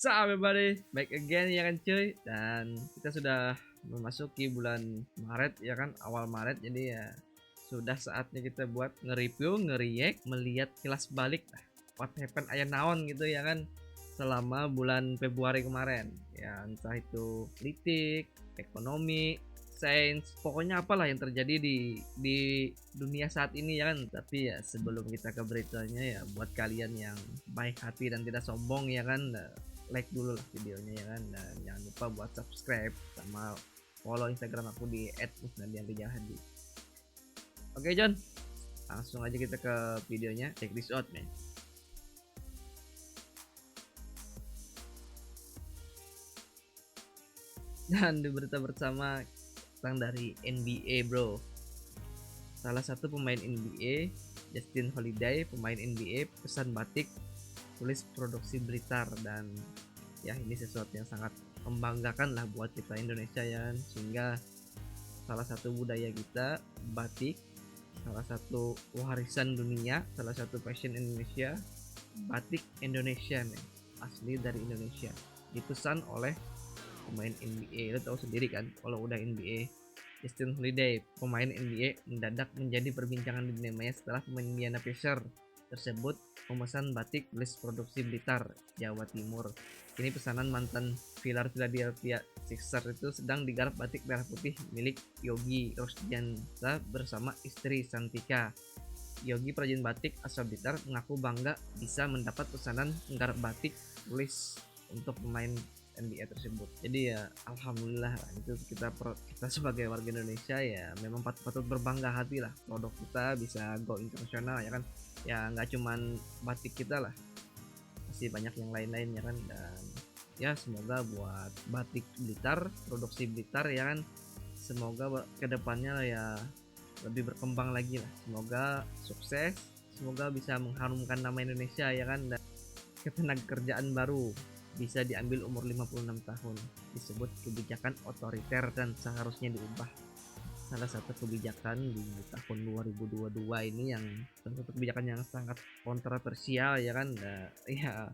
What's up everybody, back again ya kan cuy. Dan kita sudah memasuki bulan Maret ya kan, awal Maret. Jadi ya sudah saatnya kita buat nge-review, nge-react, melihat kilas balik what happened aya naon gitu ya kan selama bulan Februari kemarin. Ya entah itu politik, ekonomi, sains, pokoknya apalah yang terjadi di dunia saat ini ya kan. Tapi ya sebelum kita ke beritanya, ya buat kalian yang baik hati dan tidak sombong ya kan, like dulu lah videonya ya kan, dan jangan lupa buat subscribe sama follow Instagram aku di @musnadianrijahadi. Oke John, langsung aja kita ke videonya, check this out man. Dan di berita bersama tentang dari NBA bro, salah satu pemain NBA Justin Holiday, pemain NBA, pesan batik tulis produksi Blitar. Dan ya ini sesuatu yang sangat membanggakan lah buat kita Indonesia ya kan, sehingga salah satu budaya kita batik, salah satu warisan dunia, salah satu fashion Indonesia, batik Indonesia nih, asli dari Indonesia, dipesan oleh pemain NBA. Lo tahu sendiri kan kalau udah NBA, Justin Holiday, pemain NBA, mendadak menjadi perbincangan di dunia maya setelah pemain Indiana Pacers tersebut memesan batik tulis produksi Blitar, Jawa Timur. Ini pesanan mantan Philadelphia Sixers itu sedang digarap batik merah putih milik Yogi Rosdiansa bersama istri Santika. Yogi, perajin batik asal Blitar, mengaku bangga bisa mendapat pesanan menggarap batik tulis untuk pemain NBA tersebut. Jadi ya alhamdulillah itu kita sebagai warga Indonesia ya memang patut berbangga hati lah, produk kita bisa go internasional ya kan. Ya nggak cuman batik kita lah, masih banyak yang lain-lain ya kan. Dan ya semoga buat batik Blitar, produksi Blitar ya kan, semoga kedepannya ya lebih berkembang lagi lah, semoga sukses, semoga bisa mengharumkan nama Indonesia ya kan. Dan ketenagakerjaan baru bisa diambil umur 56 tahun, disebut kebijakan otoriter dan seharusnya diubah. Salah satu kebijakan di tahun 2022 ini yang salah satu kebijakan yang sangat kontroversial ya kan. Ya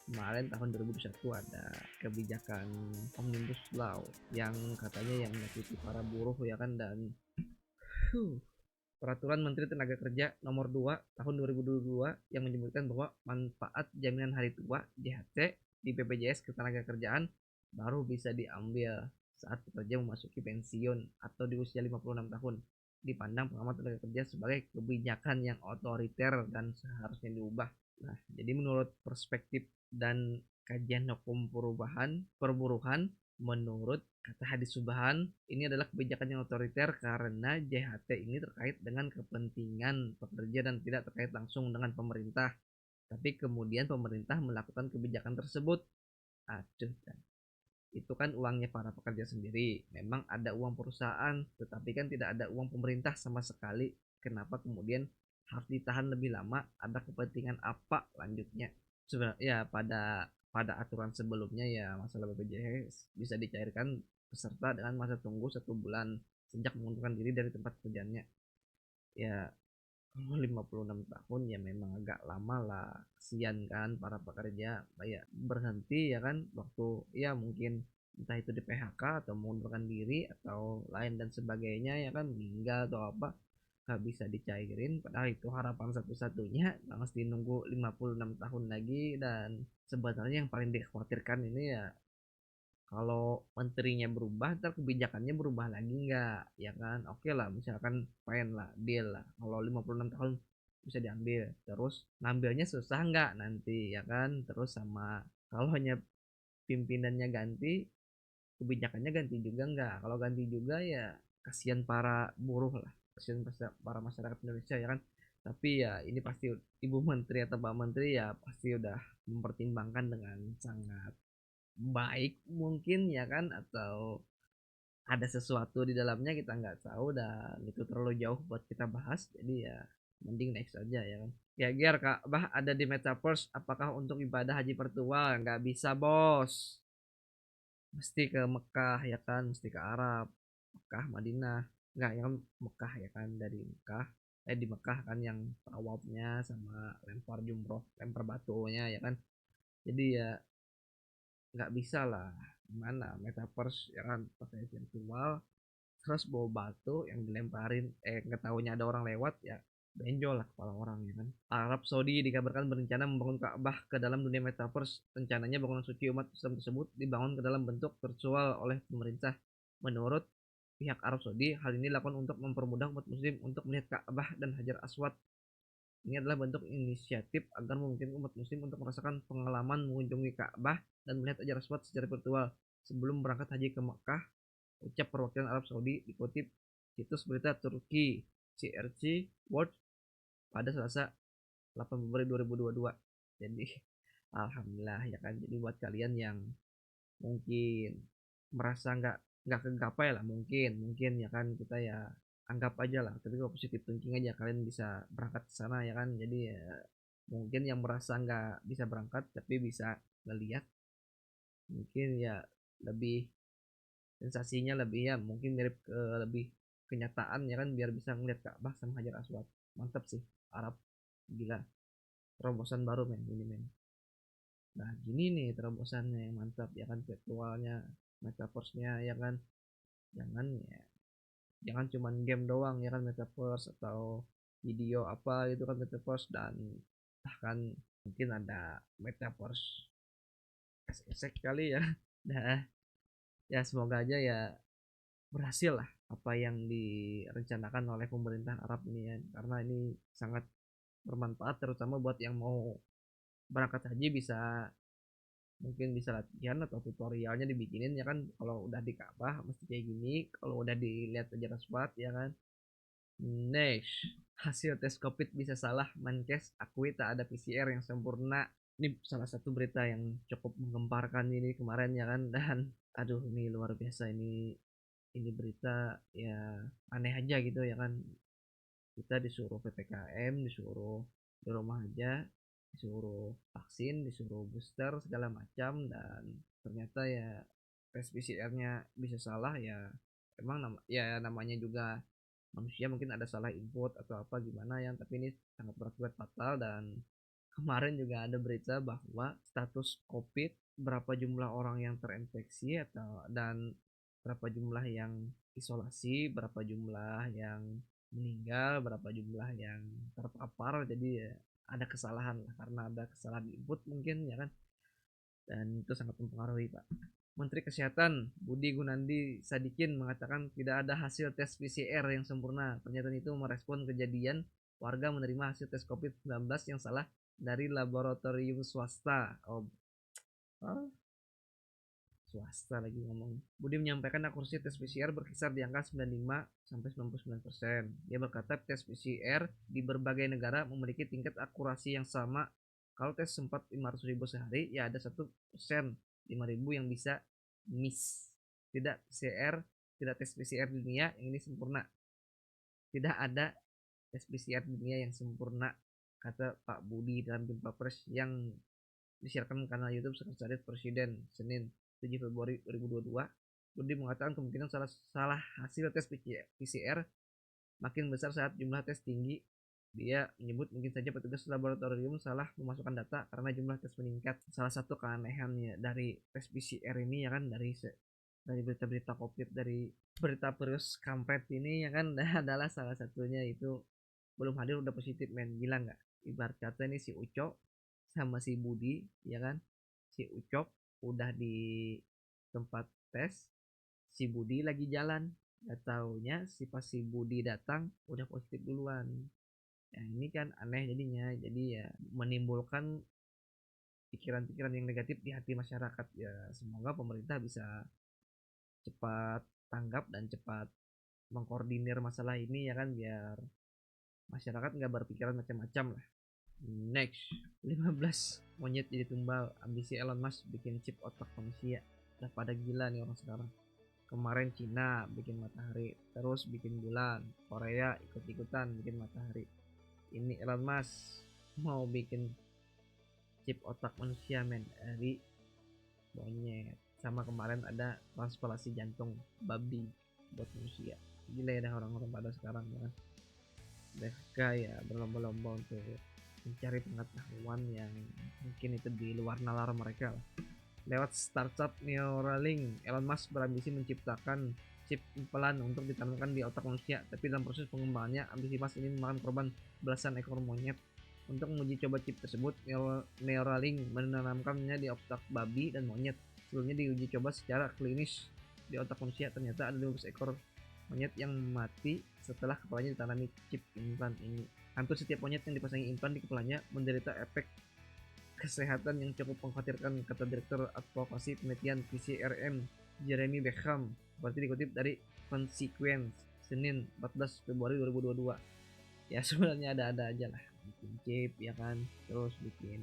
kemarin tahun 2021 ada kebijakan Omnibus Law yang katanya yang menyakiti para buruh ya kan. Dan Peraturan Menteri Tenaga Kerja Nomor 2 Tahun 2022 yang menyebutkan bahwa manfaat jaminan hari tua JHT di BPJS Ketenagakerjaan baru bisa diambil saat pekerja memasuki pensiun atau di usia 56 tahun. Dipandang pengamat tenaga kerja sebagai kebijakan yang otoriter dan seharusnya diubah. Nah, jadi menurut perspektif dan kajian hukum perburuhan, menurut kata hadis Subhan, ini adalah kebijakan yang otoriter karena JHT ini terkait dengan kepentingan pekerja dan tidak terkait langsung dengan pemerintah. Tapi kemudian pemerintah melakukan kebijakan tersebut. Aduh, itu kan uangnya para pekerja sendiri. Memang ada uang perusahaan, tetapi kan tidak ada uang pemerintah sama sekali. Kenapa kemudian harus ditahan lebih lama? Ada kepentingan apa lanjutnya? Sebenarnya ya pada aturan sebelumnya ya masalah BPJS bisa dicairkan peserta dengan masa tunggu 1 bulan sejak mengundurkan diri dari tempat kerjanya. Ya kalau 56 tahun ya memang agak lama lah, kesian kan para pekerja kayak berhenti ya kan waktu ya mungkin entah itu di PHK atau mengundurkan diri atau lain dan sebagainya ya kan, meninggal atau apa, nggak bisa dicairin padahal itu harapan satu-satunya, mesti nunggu 56 tahun lagi. Dan sebenarnya yang paling dikhawatirkan ini ya kalau menterinya berubah ntar kebijakannya berubah lagi nggak ya kan. Oke lah misalkan fine lah, deal lah kalau 56 tahun bisa diambil, terus ngambilnya susah nggak nanti ya kan. Terus sama kalau hanya pimpinannya ganti, kebijakannya ganti juga nggak. Kalau ganti juga ya kasihan para buruh lah, kasihan para masyarakat Indonesia ya kan. Tapi ya ini pasti ibu menteri atau pak menteri ya pasti udah mempertimbangkan dengan sangat baik mungkin ya kan, atau ada sesuatu di dalamnya kita nggak tahu dan itu terlalu jauh buat kita bahas. Jadi ya mending next aja ya kan. Ya Ger, Kak Bah ada di Metaverse, apakah untuk ibadah haji virtual? Nggak bisa bos, mesti ke Mekah ya kan, mesti ke Arab, Mekah Madinah. Nggak, yang Mekah ya kan, dari Mekah di Mekah kan yang tawafnya sama lempar jumroh, lempar batunya ya kan. Jadi ya nggak bisa lah, gimana metaverse ya kan pakai virtual terus bawa batu yang dilemparin, nggak taunya ada orang lewat ya benjol lah kepala orang ya kan. Arab Saudi dikabarkan berencana membangun Ka'bah ke dalam dunia metaverse. Rencananya bangunan suci umat Islam tersebut dibangun ke dalam bentuk virtual oleh pemerintah. Menurut pihak Arab Saudi, hal ini dilakukan untuk mempermudah umat muslim untuk melihat Ka'bah dan Hajar Aswad. Ini adalah bentuk inisiatif agar memungkinkan umat muslim untuk merasakan pengalaman mengunjungi Ka'bah dan melihat Hajar Aswad secara virtual. Sebelum berangkat haji ke Makkah, ucap perwakilan Arab Saudi dikutip situs berita Turki CRC World pada Selasa 8 Februari 2022. Jadi alhamdulillah ya kan. Jadi buat kalian yang mungkin merasa nggak kegapai lah, mungkin mungkin ya kan, kita ya anggap aja lah, tapi kalau positif thinking aja kalian bisa berangkat ke sana ya kan. Jadi ya, mungkin yang merasa nggak bisa berangkat tapi bisa ngelihat, mungkin ya lebih sensasinya lebih ya mungkin mirip ke lebih kenyataan ya kan, biar bisa ngeliat Ka'bah sama Hajar Aswad. Mantap sih Arab, gila, terobosan baru men ini men. Nah gini nih terobosannya yang mantap ya kan, virtualnya, metaverse-nya ya kan. Jangan ya, jangan cuman game doang ya kan metaverse, atau video apa gitu kan metaverse, dan bahkan mungkin ada metaverse esek kali ya. Nah ya semoga aja ya berhasil lah apa yang direncanakan oleh pemerintah Arab ini ya, karena ini sangat bermanfaat terutama buat yang mau berangkat haji, bisa mungkin bisa latihan atau tutorialnya dibikinin ya kan, kalau udah di Ka'bah mesti kayak gini, kalau udah dilihat aja Aswad ya kan. Next, hasil tes COVID bisa salah, Menkes akui tak ada PCR yang sempurna. Ini salah satu berita yang cukup menggemparkan ini kemarin ya kan, dan aduh ini luar biasa ini berita ya aneh aja gitu ya kan. Kita disuruh PPKM, disuruh di rumah aja, disuruh vaksin, disuruh booster segala macam, dan ternyata ya tes PCR-nya bisa salah ya. Emang namanya juga manusia, mungkin ada salah input atau apa gimana ya, tapi ini sangat berakibat fatal. Dan kemarin juga ada berita bahwa status COVID, berapa jumlah orang yang terinfeksi atau dan berapa jumlah yang isolasi, berapa jumlah yang meninggal, berapa jumlah yang terpapar. Jadi ya ada kesalahan lah, karena ada kesalahan input mungkin ya kan, dan itu sangat mempengaruhi Pak. Menteri Kesehatan Budi Gunadi Sadikin mengatakan tidak ada hasil tes PCR yang sempurna. Pernyataan itu merespon kejadian warga menerima hasil tes COVID-19 yang salah dari laboratorium swasta. Oh, swasta lagi ngomong. Budi menyampaikan akurasi tes PCR berkisar di angka 95 sampai 99%. Dia berkata tes PCR di berbagai negara memiliki tingkat akurasi yang sama. Kalau tes sempat 500.000 sehari, ya ada 1%, 5.000 yang bisa miss. Tidak PCR, tidak tes PCR di dunia yang ini sempurna. Tidak ada tes PCR di dunia yang sempurna, kata Pak Budi dalam jumpa pers yang disiarkan kanal YouTube Sekretariat Presiden Senin 7 Februari 2022. Budi mengatakan kemungkinan salah hasil tes PCR makin besar saat jumlah tes tinggi. Dia menyebut mungkin saja petugas laboratorium salah memasukkan data karena jumlah tes meningkat. Salah satu keanehannya dari tes PCR ini ya kan, dari berita-berita COVID, dari berita virus kampret ini ya kan, adalah salah satunya itu belum hadir udah positif men, gila nggak? Ibarat kata ini si Uco sama si Budi ya kan, si Ucok udah di tempat tes, si Budi lagi jalan, gak taunya si Budi datang udah positif duluan. Ya ini kan aneh jadinya, jadi ya menimbulkan pikiran-pikiran yang negatif di hati masyarakat. Ya semoga pemerintah bisa cepat tanggap dan cepat mengkoordinir masalah ini ya kan, biar masyarakat nggak berpikiran macam-macam lah. Next, 15 monyet jadi tumbal, ambisi Elon Musk bikin chip otak manusia. Udah pada gila nih orang sekarang. Kemarin Cina bikin matahari, terus bikin bulan, Korea ikut-ikutan bikin matahari. Ini Elon Musk mau bikin chip otak manusia men, dari monyet. Sama kemarin ada transplantasi jantung babi buat manusia. Gila ya dah orang-orang pada sekarang ya kan. Mereka ya berlomba-lomba untuk mencari pengetahuan yang mungkin itu di luar nalar mereka lah. Lewat startup Neuralink, Elon Musk berambisi menciptakan chip impelan untuk ditanamkan di otak manusia, tapi dalam proses pengembangannya, ambisi Musk ini memakan korban belasan ekor monyet. Untuk menguji coba chip tersebut, Neuralink menanamkannya di otak babi dan monyet. Sebelumnya diuji coba secara klinis di otak manusia, ternyata ada 15 ekor monyet yang mati setelah kepalanya ditanami chip implan ini. Hampir setiap monyet yang dipasangi implan di kepalanya menderita efek kesehatan yang cukup mengkhawatirkan, kata Direktur Advokasi Penelitian PCRM Jeremy Beckham, seperti dikutip dari Consequence Senin 14 Februari 2022. Ya sebenarnya ada-ada aja lah, bikin chip ya kan, terus bikin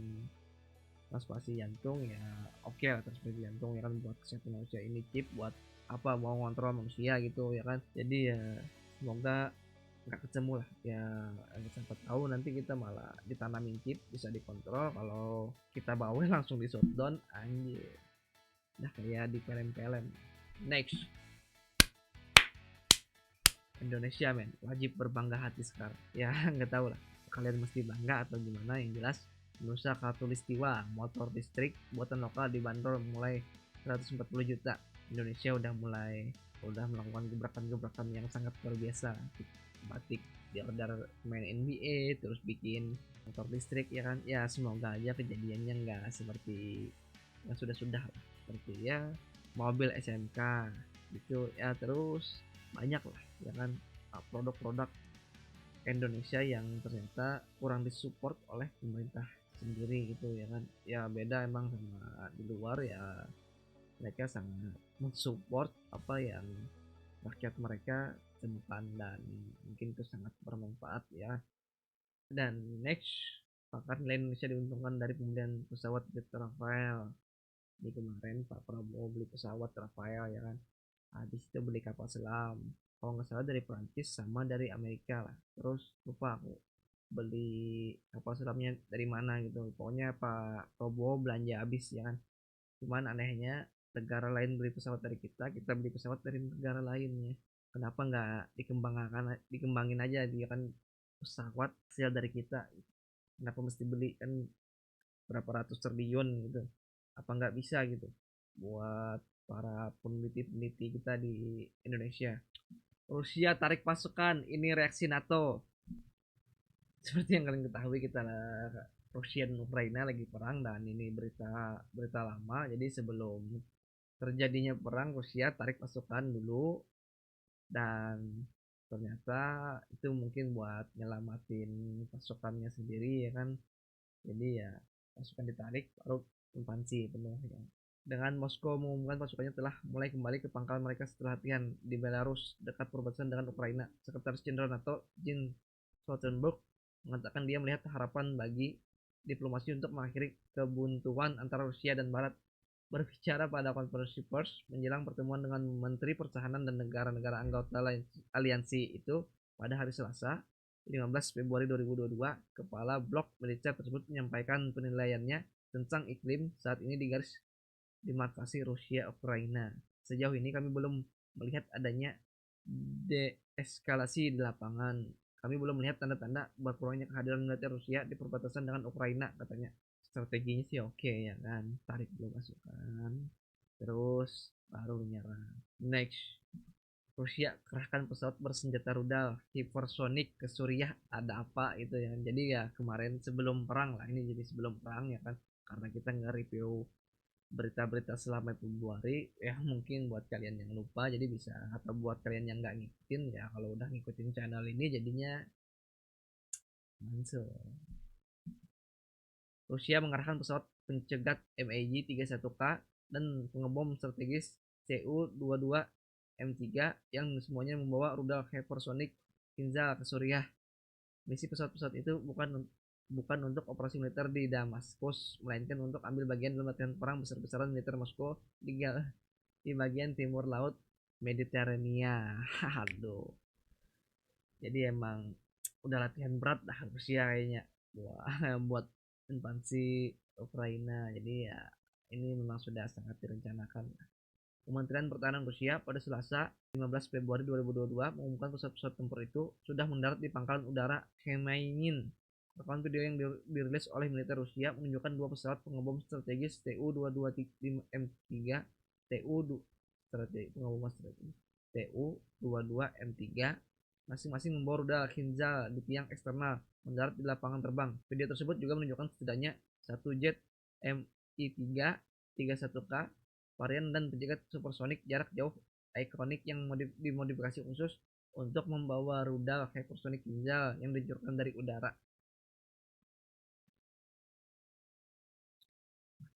transplantasi jantung ya oke lah, transplantasi jantung ya kan buat kesehatan manusia, ini chip buat apa, mau ngontrol manusia gitu ya kan. Jadi ya semoga nggak ketemu lah ya, siapa tahu nanti kita malah ditanamin chip bisa dikontrol, kalau kita bawel langsung di shutdown anjir, dah kayak di film-film. Next, Indonesia men, wajib berbangga hati sekarang ya. Nggak tahu lah kalian mesti bangga atau gimana, yang jelas Nusa Khatulistiwa motor listrik buatan lokal dibanderol mulai 140 juta. Indonesia udah melakukan gebrakan-gebrakan yang sangat luar biasa. Batik di order main NBA, terus bikin motor listrik ya kan. Ya semoga aja kejadiannya nggak seperti yang sudah-sudah lah, seperti ya mobil SMK gitu ya. Terus banyak lah ya kan produk-produk Indonesia yang ternyata kurang disupport oleh pemerintah sendiri gitu ya kan. Ya beda emang sama di luar ya, mereka sangat mensupport apa yang rakyat mereka temukan dan mungkin itu sangat bermanfaat ya. Dan next, pakar nilai Indonesia diuntungkan dari pembelian pesawat jet Rafael. Di kemarin Pak Prabowo beli pesawat Rafael ya kan, habis itu beli kapal selam kalau nggak salah dari Prancis sama dari Amerika lah, terus lupa aku beli kapal selamnya dari mana gitu. Pokoknya Pak Prabowo belanja habis ya kan. Cuman anehnya negara lain beli pesawat dari kita beli pesawat dari negara lainnya. Kenapa nggak dikembangin aja dia kan, pesawat hasil dari kita, kenapa mesti beli kan berapa ratus triliun gitu, apa nggak bisa gitu buat para peneliti-peneliti kita di Indonesia. Rusia tarik pasukan, ini reaksi NATO. Seperti yang kalian ketahui, kita Rusia dan Ukraina lagi perang, dan ini berita berita lama. Jadi sebelum terjadinya perang, Rusia tarik pasukan dulu, dan ternyata itu mungkin buat nyelamatin pasukannya sendiri ya kan. Jadi ya pasukan ditarik baru invasi penuh ya. Dengan Moskow mengumumkan pasukannya telah mulai kembali ke pangkalan mereka setelah latihan di Belarus dekat perbatasan dengan Ukraina. Sekretaris Jenderal NATO Jens Stoltenberg mengatakan dia melihat harapan bagi diplomasi untuk mengakhiri kebuntuan antara Rusia dan Barat. Berbicara pada konferensi pers menjelang pertemuan dengan Menteri Pertahanan dan negara-negara anggota aliansi itu pada hari Selasa, 15 Februari 2022, Kepala Blok Militer tersebut menyampaikan penilaiannya tentang iklim saat ini di garis demarkasi Rusia-Ukraina. Sejauh ini kami belum melihat adanya deeskalasi di lapangan. Kami belum melihat tanda-tanda berkurangnya kehadiran militer Rusia di perbatasan dengan Ukraina, katanya. Strateginya sih oke ya kan, tarik dulu pasukan, terus baru menyerang. Next, Rusia kerahkan pesawat bersenjata rudal hypersonic ke Suriah, ada apa itu ya. Jadi ya kemarin sebelum perang lah, ini jadi sebelum perang ya kan, karena kita nggak review berita-berita selama Februari ya, mungkin buat kalian yang lupa jadi bisa, atau buat kalian yang nggak ngikutin ya, kalau udah ngikutin channel ini jadinya mansul. Rusia mengerahkan pesawat pencegat MiG-31K dan pengebom strategis Cu-22M3 yang semuanya membawa rudal hypersonic Kinzhal ke Suriah. Misi pesawat-pesawat itu bukan untuk operasi militer di Damaskus, melainkan untuk ambil bagian dalam latihan perang besar-besaran militer Moskow di bagian timur laut Mediterania. Aduh. Jadi emang udah latihan berat dah Rusia kayaknya buat invasi Ukraina. Jadi ya ini memang sudah sangat direncanakan. Kementerian Pertahanan Rusia pada Selasa 15 Februari 2022 mengumumkan pesawat-pesawat tempur itu sudah mendarat di pangkalan udara Khmeimim Rekaman video yang dirilis oleh militer Rusia menunjukkan dua pesawat pengebom strategis Tu-22M3 Tu-22M3 masing-masing membawa rudal Kinzhal di tiang eksternal mendarat di lapangan terbang. Video tersebut juga menunjukkan setidaknya satu jet Mi-331K varian dan penjaga supersonik jarak jauh ikonik yang dimodifikasi khusus untuk membawa rudal hypersonic Kinzhal yang diluncurkan dari udara.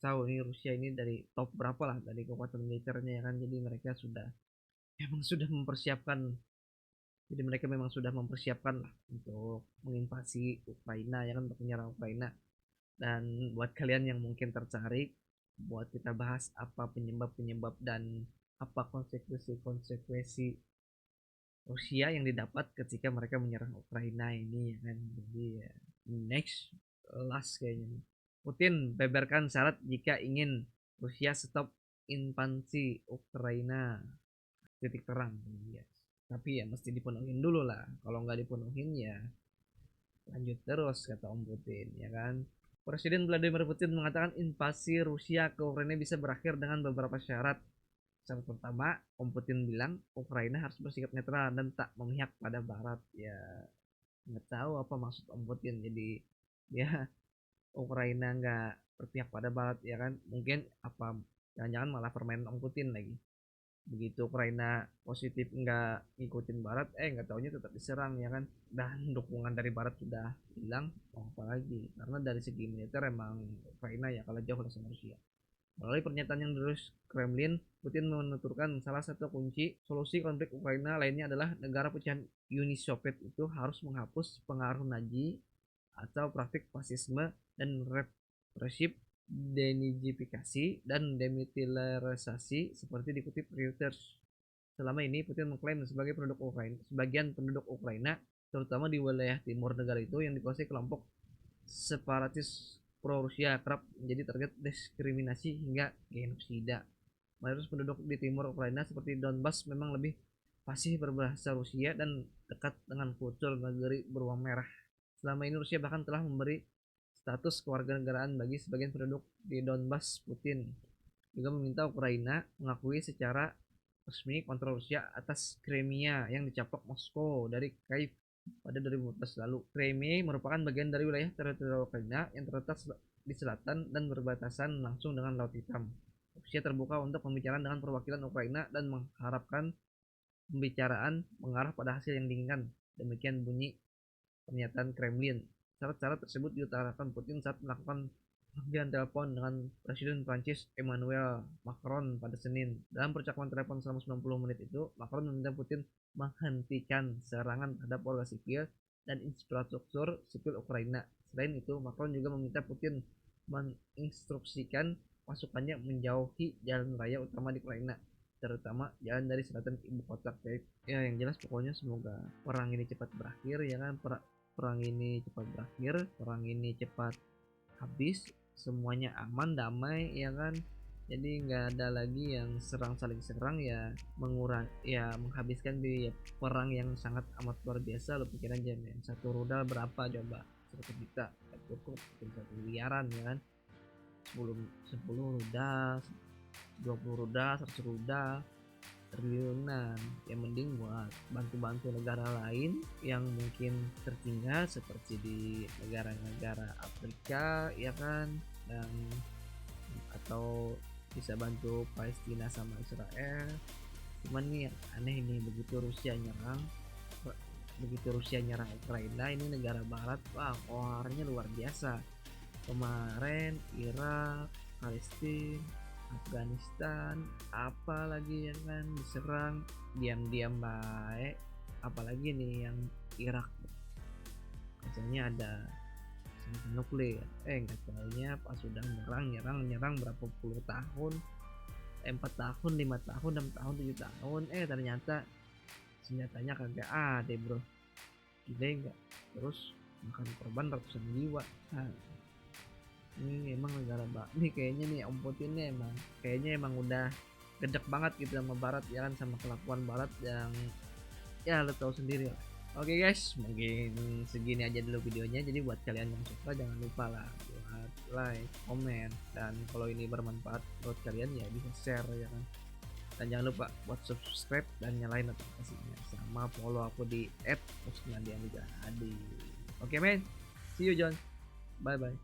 Tahu ini Rusia ini dari top berapa lah dari kekuatan militernya ya kan, jadi mereka memang sudah mempersiapkan lah untuk menginvasi Ukraina ya kan, untuk menyerang Ukraina. Dan buat kalian yang mungkin tertarik buat kita bahas apa penyebab dan apa konsekuensi Rusia yang didapat ketika mereka menyerang Ukraina ini ya kan. Jadi ya, next last kayaknya. Putin beberkan syarat jika ingin Rusia stop invasi Ukraina. Titik terang. Ya. Tapi ya mesti dipenuhin dulu lah. Kalau nggak dipenuhin ya lanjut terus kata Om Putin ya kan. Presiden Vladimir Putin mengatakan invasi Rusia ke Ukraina bisa berakhir dengan beberapa syarat. Syarat pertama, Om Putin bilang Ukraina harus bersikap netral dan tak memihak pada Barat. Ya nggak tahu apa maksud Om Putin. Jadi ya Ukraina nggak berpihak pada Barat ya kan, mungkin apa jangan-jangan malah permainan Om Putin lagi. Begitu Ukraina positif nggak ngikutin Barat, nggak taunya tetap diserang ya kan, dan dukungan dari Barat sudah hilang, mau apa lagi, karena dari segi militer emang Ukraina ya kalah jauh sama Rusia. Melalui pernyataan yang dirilis Kremlin, Putin menuturkan salah satu kunci solusi konflik Ukraina lainnya adalah negara pecahan Uni Soviet itu harus menghapus pengaruh Nazi atau praktik fasisme dan represif, denizifikasi dan demilitarisasi seperti dikutip Reuters. Selama ini Putin mengklaim sebagian penduduk Ukraina, terutama di wilayah timur negara itu yang dikuasai kelompok separatis pro-Rusia, kerap menjadi target diskriminasi hingga genosida. Mayoritas penduduk di timur Ukraina seperti Donbas memang lebih fasih berbahasa Rusia dan dekat dengan kultur negeri beruang merah. Selama ini Rusia bahkan telah memberi status kewarganegaraan bagi sebagian penduduk di Donbas. Putin juga meminta Ukraina mengakui secara resmi kontrol Rusia atas Crimea yang dicaplok Moskow dari Kiev pada 2014 lalu. Crimea merupakan bagian dari wilayah teritorial Ukraina yang terletak di selatan dan berbatasan langsung dengan Laut Hitam. Rusia terbuka untuk pembicaraan dengan perwakilan Ukraina dan mengharapkan pembicaraan mengarah pada hasil yang diinginkan. Demikian bunyi pernyataan Kremlin. Syarat-syarat tersebut diutarakan Putin saat melakukan panggilan telepon dengan Presiden Prancis Emmanuel Macron pada Senin. Dalam percakapan telepon selama 90 menit itu, Macron meminta Putin menghentikan serangan terhadap warga sipil dan infrastruktur sipil Ukraina. Selain itu, Macron juga meminta Putin menginstruksikan pasukannya menjauhi jalan raya utama di Ukraina, terutama jalan dari selatan ke ibu kota Kiev. Ya yang jelas pokoknya semoga perang ini cepat berakhir ya kan, perang ini cepat habis, semuanya aman damai ya kan, jadi nggak ada lagi yang saling serang ya, menghabiskan biaya perang yang sangat amat luar biasa. Lo pikir aja men, satu rudal berapa coba, 1 juta cukup, 1 miliaran ya kan, 10 rudal, 20 rudal, 100 rudal, triliunan. Yang mending buat bantu-bantu negara lain yang mungkin tertinggal seperti di negara-negara Afrika ya kan, dan atau bisa bantu Palestina sama Israel. Cuman nih yang aneh nih, begitu Rusia nyerang Ukraina, ini negara barat, wah koharnya luar biasa. Kemarin Irak, Palestina, Afghanistan, apalagi yang kan diserang diam-diam baik. Apalagi nih yang Irak, katanya ada senjata nuklir, nggak tahunya pas sudah nyerang berapa puluh tahun, 4 tahun, 5 tahun, 6 tahun, 7 tahun, ternyata senjatanya kagak ada bro, gila enggak, terus makan korban ratusan jiwa. Ini emang negara ini kayaknya nih Om Putin nih emang udah gedek banget gitu sama Barat ya kan, sama kelakuan Barat yang ya lo tahu sendiri lah. Oke guys, mungkin segini aja dulu videonya. Jadi buat kalian yang suka jangan lupa lah buat like, komen, dan kalau ini bermanfaat buat kalian ya bisa share ya kan. Dan jangan lupa buat subscribe dan nyalain notifikasinya, sama follow aku di @osmandian juga ada. Oke men, see you John, bye bye.